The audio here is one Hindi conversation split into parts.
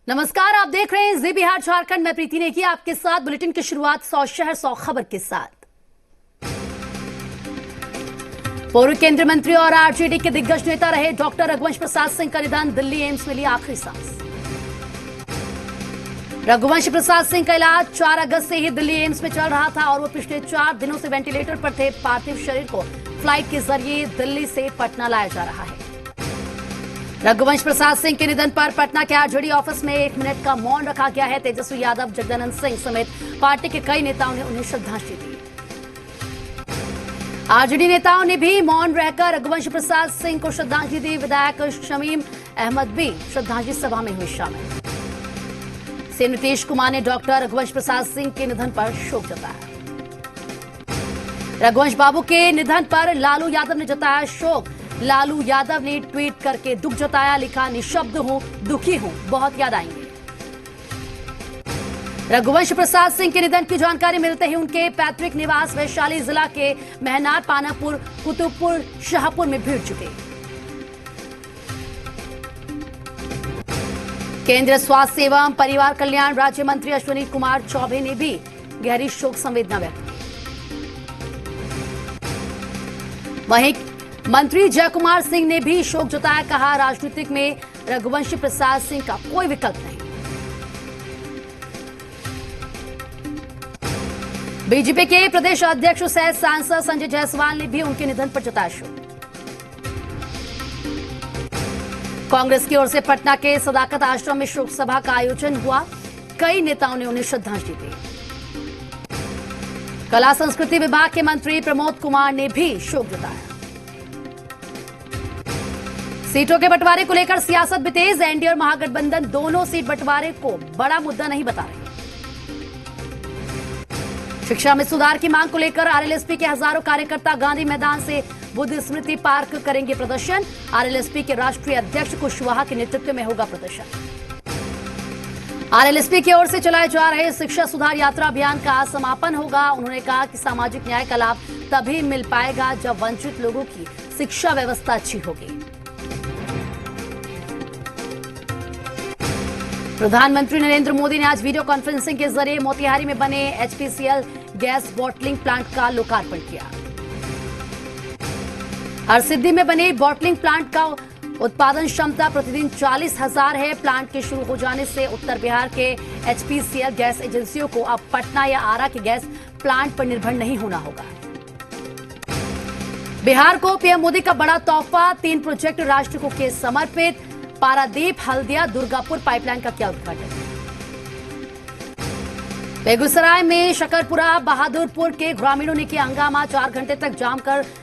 नमस्कार, आप देख रहे हैं जी बिहार झारखंड। मैं प्रीति नेगी आपके साथ। बुलेटिन की शुरुआत 100 शहर 100 खबर के साथ। पूर्व केंद्रीय मंत्री और आरजेडी के दिग्गज नेता रहे डॉक्टर रघुवंश प्रसाद सिंह का निधन, दिल्ली एम्स में ली आखिरी सांस। रघुवंश प्रसाद सिंह का इलाज 4 अगस्त से ही दिल्ली एम्स में चल रहा था और वो पिछले 4 दिनों से वेंटिलेटर पर थे। पार्थिव शरीर को फ्लाइट के जरिए दिल्ली से पटना लाया जा रहा है। रघुवंश प्रसाद सिंह के निधन पर पटना के आरजेडी ऑफिस में 1 मिनट का मौन रखा गया है। तेजस्वी यादव, जगदानंद सिंह समेत पार्टी के कई नेताओं ने उन्हें श्रद्धांजलि दी। आरजेडी नेताओं ने भी मौन रहकर रघुवंश प्रसाद सिंह को श्रद्धांजलि दी। विधायक शमीम अहमद भी श्रद्धांजलि सभा में हुए शामिल। सीएम नीतीश कुमार ने डॉक्टर रघुवंश प्रसाद सिंह के निधन पर शोक जताया। रघुवंश बाबू के निधन पर लालू यादव ने जताया शोक। लालू यादव ने ट्वीट करके दुख जताया, लिखा निशब्द हूं, दुखी हूं, बहुत याद आएंगे। रघुवंश प्रसाद सिंह के निधन की जानकारी मिलते ही उनके पैतृक निवास वैशाली जिला के महनार, पानापुर, कुतुबपुर, शाहपुर में भीड़ जुटी। केंद्रीय स्वास्थ्य एवं परिवार कल्याण राज्य मंत्री अश्विनी कुमार चौबे ने भी गहरी शोक संवेदना व्यक्त की। वहीं मंत्री जय कुमार सिंह ने भी शोक जताया, कहा राजनीतिक में रघुवंश प्रसाद सिंह का कोई विकल्प नहीं। बीजेपी के प्रदेश अध्यक्ष सह सांसद संजय जायसवाल ने भी उनके निधन पर जताया शोक। कांग्रेस की ओर से पटना के सदाकत आश्रम में शोक सभा का आयोजन हुआ। कई नेताओं ने उन्हें श्रद्धांजलि दी। कला संस्कृति विभाग के मंत्री प्रमोद कुमार ने भी शोक जताया। सीटों के बंटवारे को लेकर सियासत भी तेज। एनडीए और महागठबंधन दोनों सीट बंटवारे को बड़ा मुद्दा नहीं बता रहे। शिक्षा में सुधार की मांग को लेकर आरएलएसपी के हजारों कार्यकर्ता गांधी मैदान से बुद्ध स्मृति पार्क करेंगे प्रदर्शन। आरएलएसपी के राष्ट्रीय अध्यक्ष कुशवाहा के नेतृत्व में होगा प्रदर्शन। आरएलएसपी की ओर से चलाए जा रहे शिक्षा सुधार यात्रा अभियान का समापन होगा। उन्होंने कहा कि सामाजिक न्याय का लाभ तभी मिल पाएगा जब वंचित लोगों की शिक्षा व्यवस्था अच्छी होगी। प्रधानमंत्री नरेंद्र मोदी ने आज वीडियो कॉन्फ्रेंसिंग के जरिए मोतिहारी में बने एचपीसीएल गैस बॉटलिंग प्लांट का लोकार्पण किया। हरसिद्धि में बने बॉटलिंग प्लांट का उत्पादन क्षमता प्रतिदिन 40,000 है। प्लांट के शुरू हो जाने से उत्तर बिहार के एचपीसीएल गैस एजेंसियों को अब पटना या आरा के गैस प्लांट पर निर्भर नहीं होना होगा। बिहार को पीएम मोदी का बड़ा तोहफा, 3 प्रोजेक्ट राष्ट्र को किए समर्पित। पारादीप, हल्दिया, दुर्गापुर पाइपलाइन का किया उद्घाटन। बेगूसराय में शकरपुरा, बहादुरपुर के ग्रामीणों ने किया हंगामा। 4 घंटे तक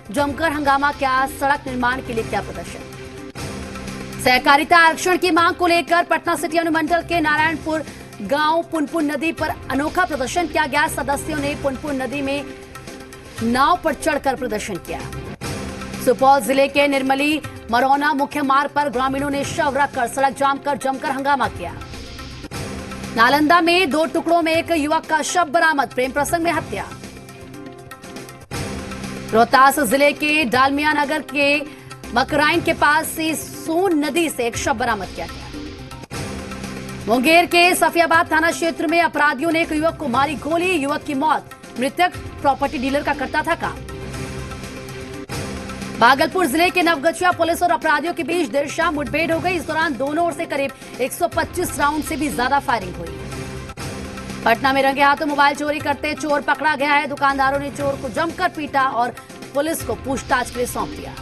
जमकर हंगामा किया। सड़क निर्माण के लिए किया प्रदर्शन। सहकारिता आरक्षण की मांग को लेकर पटना सिटी अनुमंडल के नारायणपुर गांव पुनपुन नदी पर अनोखा प्रदर्शन किया गया। सदस्यों ने पुनपुन नदी में नाव पर चढ़कर प्रदर्शन किया। सुपौल जिले के निर्मली मरौना मुख्य मार्ग पर ग्रामीणों ने शव रखकर सड़क जाम कर जमकर हंगामा किया। नालंदा में 2 टुकड़ों में एक युवक का शव बरामद, प्रेम प्रसंग में हत्या। रोहतास जिले के डालमिया नगर के मकराइन के पास से सोन नदी से एक शव बरामद किया गया। मुंगेर के सफियाबाद थाना क्षेत्र में अपराधियों ने एक युवक को मारी गोली, युवक की मौत। मृतक प्रॉपर्टी डीलर का करता था काम। भागलपुर जिले के नवगछिया पुलिस और अपराधियों के बीच देर शाम मुठभेड़ हो गई। इस दौरान दोनों ओर से करीब 125 राउंड से भी ज्यादा फायरिंग हुई। पटना में रंगे हाथों मोबाइल चोरी करते चोर पकड़ा गया है। दुकानदारों ने चोर को जमकर पीटा और पुलिस को पूछताछ के लिए सौंप दिया।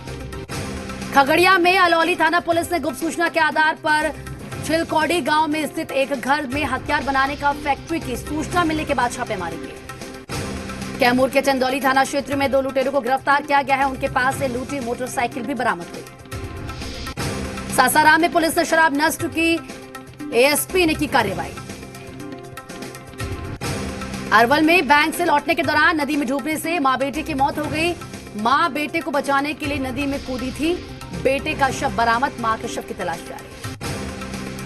खगड़िया में अलौली थाना पुलिस ने गुप्त सूचना के आधार पर छिलकौड़ी गांव में स्थित एक घर में हथियार बनाने का फैक्ट्री की सूचना मिलने के बाद छापेमारी की। कैमूर के चंदौली थाना क्षेत्र में 2 लुटेरों को गिरफ्तार किया गया है। उनके पास से लूटी मोटरसाइकिल भी बरामद हुई। सासाराम में पुलिस ने शराब नष्ट की, एएसपी ने की कार्रवाई। अरवल में बैंक से लौटने के दौरान नदी में डूबने से मां बेटे की मौत हो गई। मां बेटे को बचाने के लिए नदी में कूदी थी। बेटे का शव बरामद, मां के शव की तलाश जारी।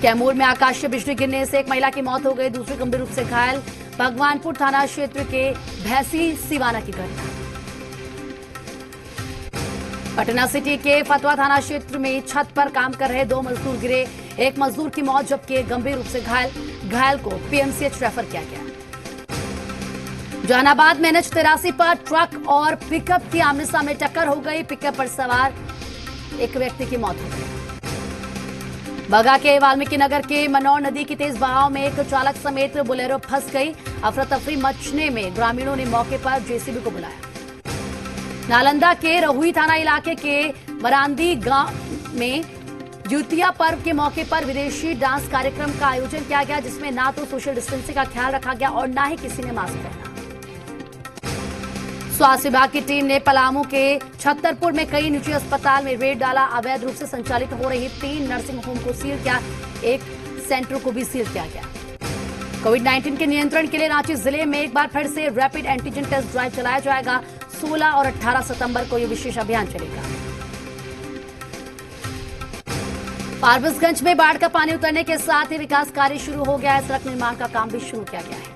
कैमूर में आकाशीय बिजली गिरने से एक महिला की मौत हो गई, दूसरी गंभीर रूप से घायल। भगवानपुर थाना क्षेत्र के भैंसी सिवाना की घटना। पटना सिटी के फतवा थाना क्षेत्र में छत पर काम कर रहे 2 मजदूर गिरे। एक मजदूर की मौत, जबकि गंभीर रूप से घायल को पीएमसीएच रेफर किया गया। जहानाबाद में NH-83 पर ट्रक और पिकअप की आमने सामने टक्कर हो गई। पिकअप पर सवार एक व्यक्ति की मौत हो गई। बगा के वाल्मीकि नगर के मनौर नदी की तेज बहाव में एक चालक समेत बोलेरो फंस गई। अफरा तफरी मचने में ग्रामीणों ने मौके पर जेसीबी को बुलाया। नालंदा के रहुई थाना इलाके के बरांदी गांव में ज्योतिया पर्व के मौके पर विदेशी डांस कार्यक्रम का आयोजन किया गया, जिसमें ना तो सोशल डिस्टेंसिंग का ख्याल रखा गया और ना ही किसी ने मास्क पहना। स्वास्थ्य विभाग की टीम ने पलामू के छतरपुर में कई निजी अस्पताल में रेड डाला। अवैध रूप से संचालित हो रही 3 नर्सिंग होम को सील किया, एक सेंटर को भी सील किया गया। कोविड-19 के नियंत्रण के लिए रांची जिले में एक बार फिर से रैपिड एंटीजन टेस्ट ड्राइव चलाया जाएगा। 16 और 18 सितंबर को यह विशेष अभियान चलेगा। फारबिसगंज में बाढ़ का पानी उतरने के साथ ही विकास कार्य शुरू हो गया है। सड़क निर्माण का काम भी शुरू किया गया है।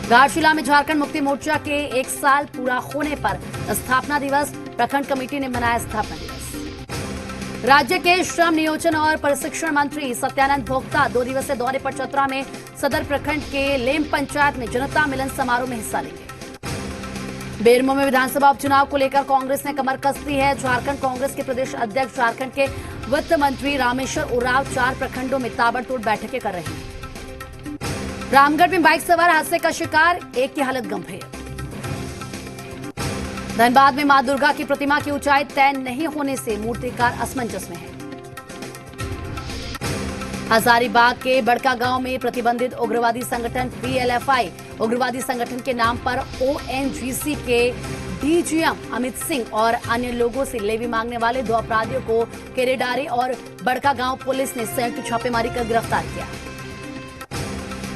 घाटशिला में झारखंड मुक्ति मोर्चा के 1 साल पूरा होने पर स्थापना दिवस, प्रखंड कमेटी ने मनाया स्थापना दिवस। राज्य के श्रम नियोजन और प्रशिक्षण मंत्री सत्यानंद भोक्ता 2 दिवसीय दौरे पर चतरा में सदर प्रखंड के लेम पंचायत में जनता मिलन समारोह में हिस्सा लेंगे। बेरमो में विधानसभा उपचुनाव को लेकर कांग्रेस ने कमर कस दी है। झारखंड कांग्रेस के प्रदेश अध्यक्ष झारखंड के वित्त मंत्री रामेश्वर उरांव 4 प्रखंडों में ताबड़तोड़ बैठकें कर रहे हैं। रामगढ़ में बाइक सवार हादसे का शिकार, एक की हालत गंभीर। धनबाद में मां दुर्गा की प्रतिमा की ऊंचाई तय नहीं होने से मूर्तिकार असमंजस में है। हजारीबाग के बड़का गांव में प्रतिबंधित उग्रवादी संगठन PLFI उग्रवादी संगठन के नाम पर ONGC के DGM अमित सिंह और अन्य लोगों से लेवी मांगने वाले 2 अपराधियों को केरेडारी और बड़का गांव पुलिस ने संयुक्त छापेमारी कर गिरफ्तार किया।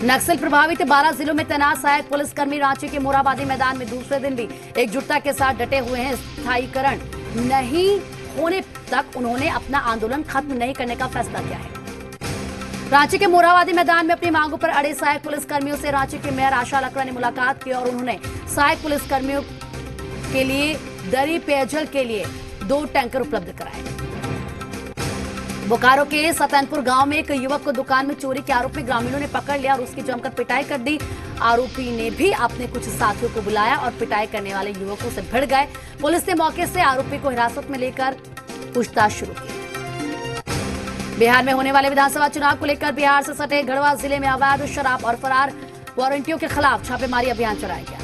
नक्सल प्रभावित 12 जिलों में तैनात सहायक पुलिसकर्मी रांची के मोरहाबादी मैदान में दूसरे दिन भी एकजुटता के साथ डटे हुए हैं। स्थायीकरण नहीं होने तक उन्होंने अपना आंदोलन खत्म नहीं करने का फैसला किया है। रांची के मोरहाबादी मैदान में अपनी मांगों पर अड़े सहायक पुलिसकर्मियों से रांची के मेयर आशा लकड़ा ने मुलाकात की और उन्होंने सहायक पुलिसकर्मियों के लिए दरी पेयजल के लिए 2 टैंकर उपलब्ध कराए। बोकारो के सतनपुर गांव में एक युवक को दुकान में चोरी के आरोप में ग्रामीणों ने पकड़ लिया और उसकी जमकर पिटाई कर दी। आरोपी ने भी अपने कुछ साथियों को बुलाया और पिटाई करने वाले युवकों से भिड़ गए। पुलिस ने मौके से आरोपी को हिरासत में लेकर पूछताछ शुरू की। बिहार में होने वाले विधानसभा चुनाव को लेकर बिहार से सटे गढ़वा जिले में अवैध शराब और फरार वारंटियों के खिलाफ छापेमारी अभियान चलाया गया।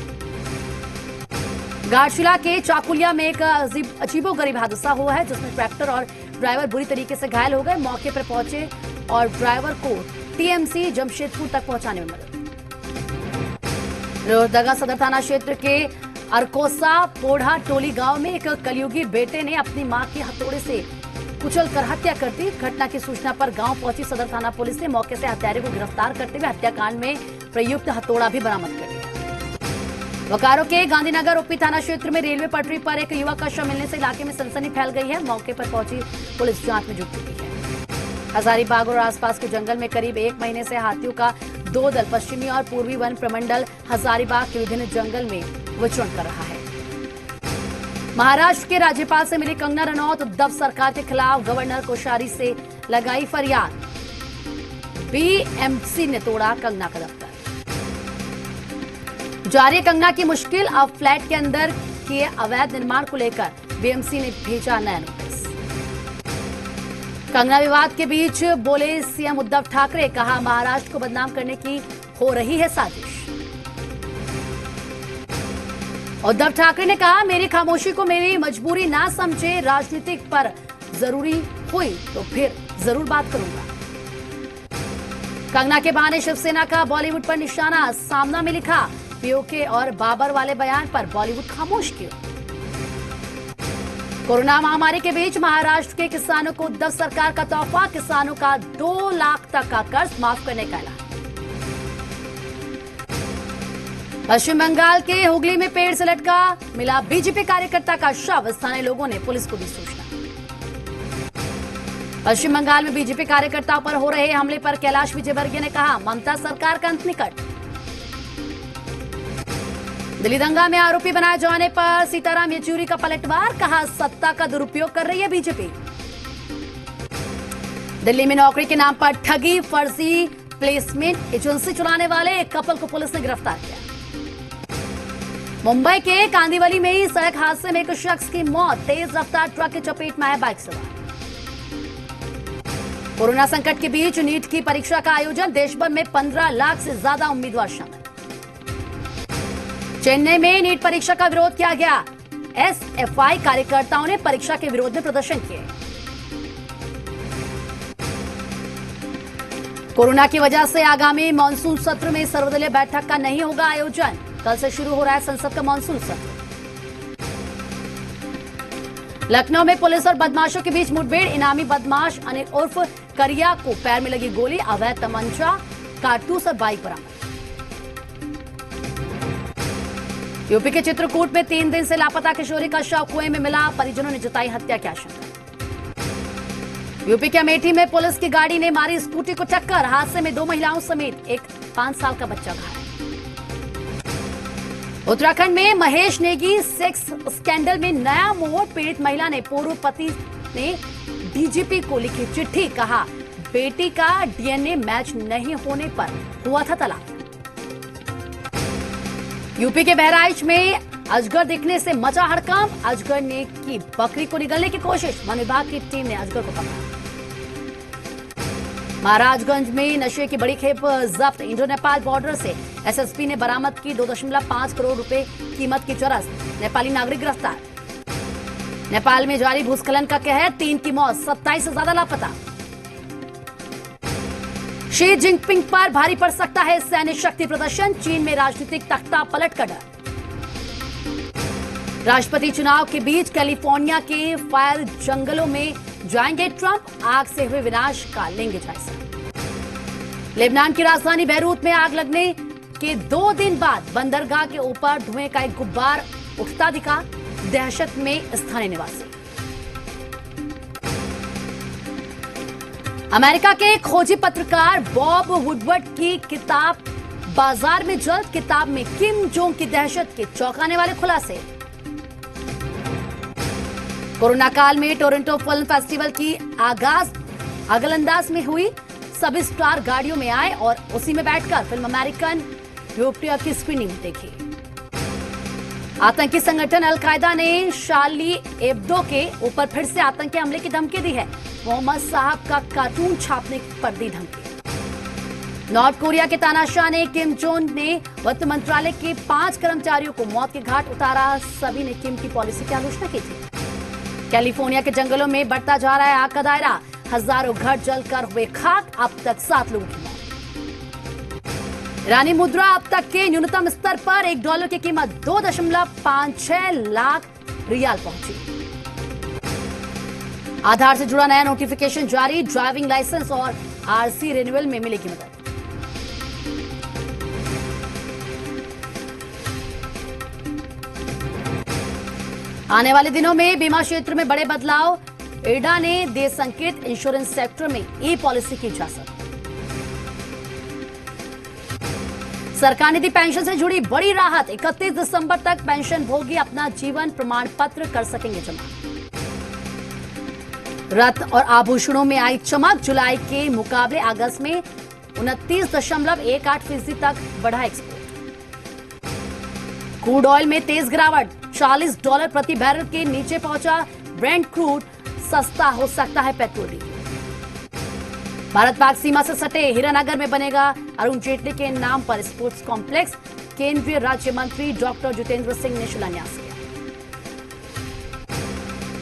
घाटशिला के चाकुलिया में एक अजीबोगरीब हादसा हुआ है, जिसमें ट्रैक्टर और ड्राइवर बुरी तरीके से घायल हो गए। मौके पर पहुंचे और ड्राइवर को TMC जमशेदपुर तक पहुंचाने में मदद। लोहरदगा सदर थाना क्षेत्र के अरकोसा पोढ़ा टोली गांव में एक कलयुगी बेटे ने अपनी मां की हथौड़े से कुचलकर हत्या कर दी। घटना की सूचना पर गांव पहुंची सदर थाना पुलिस ने मौके से हत्यारे को गिरफ्तार करते हुए हत्याकांड में प्रयुक्त हथौड़ा भी बरामद कर लिया। बोकारो के गांधीनगर ओपी थाना क्षेत्र में रेलवे पटरी पर एक युवक का शव मिलने से इलाके में सनसनी फैल गई है। मौके पर पहुंची पुलिस जांच में जुट चुकी है। हजारीबाग और आसपास के जंगल में करीब 1 महीने से हाथियों का 2 दल पश्चिमी और पूर्वी वन प्रमंडल हजारीबाग के विभिन्न जंगल में विचरण कर रहा है। महाराष्ट्र के राज्यपाल से मिली कंगना रनौत, उद्धव सरकार के खिलाफ गवर्नर कोश्यारी से लगाई फरियाद। BMC ने तोड़ा कंगना का दफ्तर। जारी कंगना की मुश्किल, अब फ्लैट के अंदर किए अवैध निर्माण को लेकर BMC ने भेजा नया नोटिस। कंगना विवाद के बीच बोले CM उद्धव ठाकरे, कहा महाराष्ट्र को बदनाम करने की हो रही है साजिश। उद्धव ठाकरे ने कहा मेरी खामोशी को मेरी मजबूरी ना समझे, राजनीतिक पर जरूरी हुई तो फिर जरूर बात करूंगा। कंगना के बहाने शिवसेना का बॉलीवुड पर निशाना, सामना में लिखा POK और बाबर वाले बयान पर बॉलीवुड खामोश क्यों। कोरोना महामारी के बीच महाराष्ट्र के किसानों को उद्धव सरकार का तोहफा, किसानों का 2 लाख तक का कर्ज माफ करने का ऐलान। पश्चिम बंगाल के हुगली में पेड़ से लटका मिला बीजेपी कार्यकर्ता का शव, स्थानीय लोगों ने पुलिस को दी सूचना। पश्चिम बंगाल में बीजेपी कार्यकर्ताओं पर हो रहे हमले पर कैलाश विजयवर्गीय ने कहा ममता सरकार का अंत निकट। दिल्ली दंगा में आरोपी बनाए जाने पर सीताराम येचुरी का पलटवार, कहा सत्ता का दुरुपयोग कर रही है बीजेपी। दिल्ली में नौकरी के नाम पर ठगी, फर्जी प्लेसमेंट एजेंसी चलाने वाले एक कपल को पुलिस ने गिरफ्तार किया। मुंबई के कांदिवली में ही सड़क हादसे में एक शख्स की मौत, तेज रफ्तार ट्रक की चपेट में आया बाइक सवार। कोरोना संकट के बीच नीट की परीक्षा का आयोजन, देश भर में 15 लाख से ज्यादा उम्मीदवार शामिल। चेन्नई में नीट परीक्षा का विरोध किया गया, एसएफआई कार्यकर्ताओं ने परीक्षा के विरोध में प्रदर्शन किए। कोरोना की वजह से आगामी मानसून सत्र में सर्वदलीय बैठक का नहीं होगा आयोजन, कल से शुरू हो रहा है संसद का मानसून सत्र। लखनऊ में पुलिस और बदमाशों के बीच मुठभेड़, इनामी बदमाश अनिल उर्फ करिया को पैर में लगी गोली, अवैध तमंचा, कारतूस और बाइक बरामद। यूपी के चित्रकूट में 3 दिन से लापता किशोरी का शव कुएं में मिला, परिजनों ने जताई हत्या की आशंका। यूपी के अमेठी में पुलिस की गाड़ी ने मारी स्कूटी को टक्कर, हादसे में 2 महिलाओं समेत एक 5 साल का बच्चा घायल। उत्तराखंड में महेश नेगी सेक्स स्कैंडल में नया मोड़, पीड़ित महिला ने पूर्व पति ने डीजीपी को लिखी चिट्ठी, कहा बेटी का डीएनए मैच नहीं होने पर हुआ था तलाक। यूपी के बहराइच में अजगर दिखने से मचा हड़कंप, अजगर ने की बकरी को निगलने की कोशिश, वन विभाग की टीम ने अजगर को पकड़ा। महाराजगंज में नशे की बड़ी खेप जब्त, इंडो नेपाल बॉर्डर से एसएसपी ने बरामद की 2.5 करोड़ रुपए कीमत की चरस, नेपाली नागरिक गिरफ्तार। नेपाल में जारी भूस्खलन का कहर, 3 की मौत, 27 से ज्यादा लापता। शी जिनपिंग पर भारी पड़ सकता है सैन्य शक्ति प्रदर्शन, चीन में राजनीतिक तख्ता पलट का डर। राष्ट्रपति चुनाव के बीच कैलिफोर्निया के फायर जंगलों में जाएंगे ट्रंप, आग से हुए विनाश का लेंगे जायजा। लेबनान की राजधानी बैरूत में आग लगने के 2 दिन बाद बंदरगाह के ऊपर धुएं का एक गुब्बार उठता दिखा, दहशत में स्थानीय निवासी। अमेरिका के खोजी पत्रकार बॉब वुडवर्ड की किताब बाजार में जल्द, किताब में किम जोंग की दहशत के चौंकाने वाले खुलासे। कोरोना काल में टोरंटो फिल्म फेस्टिवल की आगाज अगलंदाज में हुई, सभी स्टार गाड़ियों में आए और उसी में बैठकर फिल्म अमेरिकन यूरोपिया की स्क्रीनिंग देखी। आतंकी संगठन अलकायदा ने शार्ली एब्दो के ऊपर फिर से आतंकी हमले की धमकी दी है, मोहम्मद साहब का कार्टून छापने पर दी धमकी। नॉर्थ कोरिया के तानाशाह ने किम जोंग ने वित्त मंत्रालय के 5 कर्मचारियों को मौत के घाट उतारा, सभी ने किम की पॉलिसी की आलोचना की थी। कैलिफोर्निया के जंगलों में बढ़ता जा रहा है आग का दायरा, हजारों घर जलकर हुए खाक, अब तक 7 लोगों की मौत। ईरानी मुद्रा अब तक के न्यूनतम स्तर पर, $1 की कीमत 2.56 लाख रियाल पहुंची। आधार से जुड़ा नया नोटिफिकेशन जारी, ड्राइविंग लाइसेंस और आरसी रिन्यूअल में मिलेगी मदद। आने वाले दिनों में बीमा क्षेत्र में बड़े बदलाव, एडा ने दे संकेत, इंश्योरेंस सेक्टर में ई पॉलिसी की इजाजत। सरकार ने दी पेंशन से जुड़ी बड़ी राहत, 31 दिसंबर तक पेंशन भोगी अपना जीवन प्रमाण पत्र कर सकेंगे जमा। रत्न और आभूषणों में आई चमक, जुलाई के मुकाबले अगस्त में 29.18% तक बढ़ा एक्सपोर्ट। क्रूड ऑयल में तेज गिरावट, $40 प्रति बैरल के नीचे पहुंचा ब्रेंट क्रूड, सस्ता हो सकता है पेट्रोल डीजल। भारत पाक सीमा से सटे हीरानगर में बनेगा अरुण जेटली के नाम पर स्पोर्ट्स कॉम्प्लेक्स, केंद्रीय राज्य मंत्री डॉक्टर जितेंद्र सिंह ने शिलान्यास किया।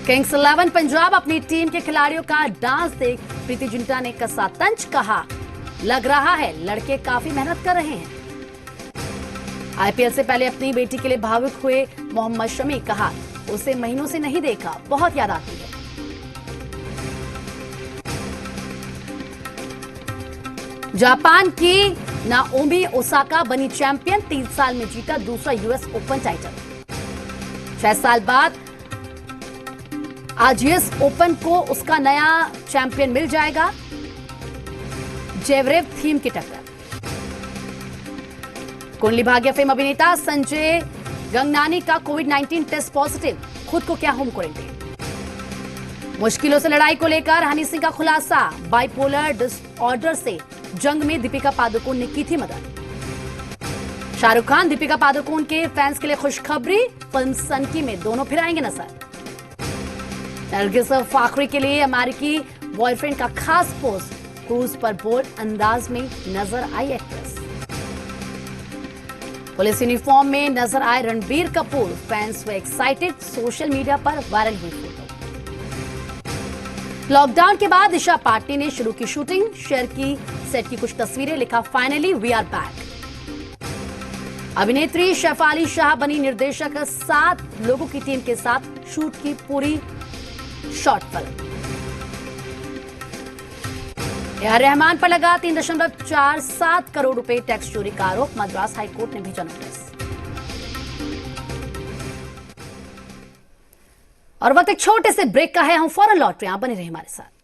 किंग्स 11 पंजाब अपनी टीम के खिलाड़ियों का डांस देख प्रीति जिंटा ने कसा तंज, कहा लग रहा है लड़के काफी मेहनत कर रहे हैं। आईपीएल से पहले अपनी बेटी के लिए भावुक हुए मोहम्मद शमी, कहा उसे महीनों से नहीं देखा, बहुत याद आती है। जापान की नाओमी ओसाका बनी चैंपियन, 3 साल में जीता दूसरा यूएस ओपन टाइटल। 6 साल बाद आज यूएस ओपन को उसका नया चैंपियन मिल जाएगा। जेवरेव थीम की टक्कर। कुंडली भाग्य फिल्म अभिनेता संजय गंगनानी का कोविड-19 टेस्ट पॉजिटिव, खुद को किया होम क्वारंटाइन। मुश्किलों से लड़ाई को लेकर हनी सिंह का खुलासा, बाइपोलर डिसऑर्डर से जंग में दीपिका पादुकोण ने की थी मदद। शाहरुख खान दीपिका पादुकोण के फैंस के लिए खुशखबरी, फिल्म सनकी में दोनों फिर आएंगे नजर। नरगिस फाखरी के लिए अमेरिकी बॉयफ्रेंड का खास पोस्ट, क्रूज पर बोल्ड अंदाज में नजर आई एक्ट्रेस। पुलिस यूनिफॉर्म में नजर आए रणबीर कपूर, फैंस हुए एक्साइटेड, सोशल मीडिया पर वायरल हुई फोटो। लॉकडाउन के बाद दिशा पाटनी ने शुरू की शूटिंग, शेयर की सेट की कुछ तस्वीरें, लिखा फाइनली वी आर बैक। अभिनेत्री शेफाली शाह बनी निर्देशक, 7 लोगों की टीम के साथ शूट की पूरी शॉर्ट फिल्म। ए.आर. रहमान पर लगा 3.47 करोड़ रुपए टैक्स चोरी का आरोप, मद्रास हाईकोर्ट ने भेजा नोटिस। और वक्त एक छोटे से ब्रेक का है, हम फौरन लौट रहे हैं, आप बने रहे हमारे साथ।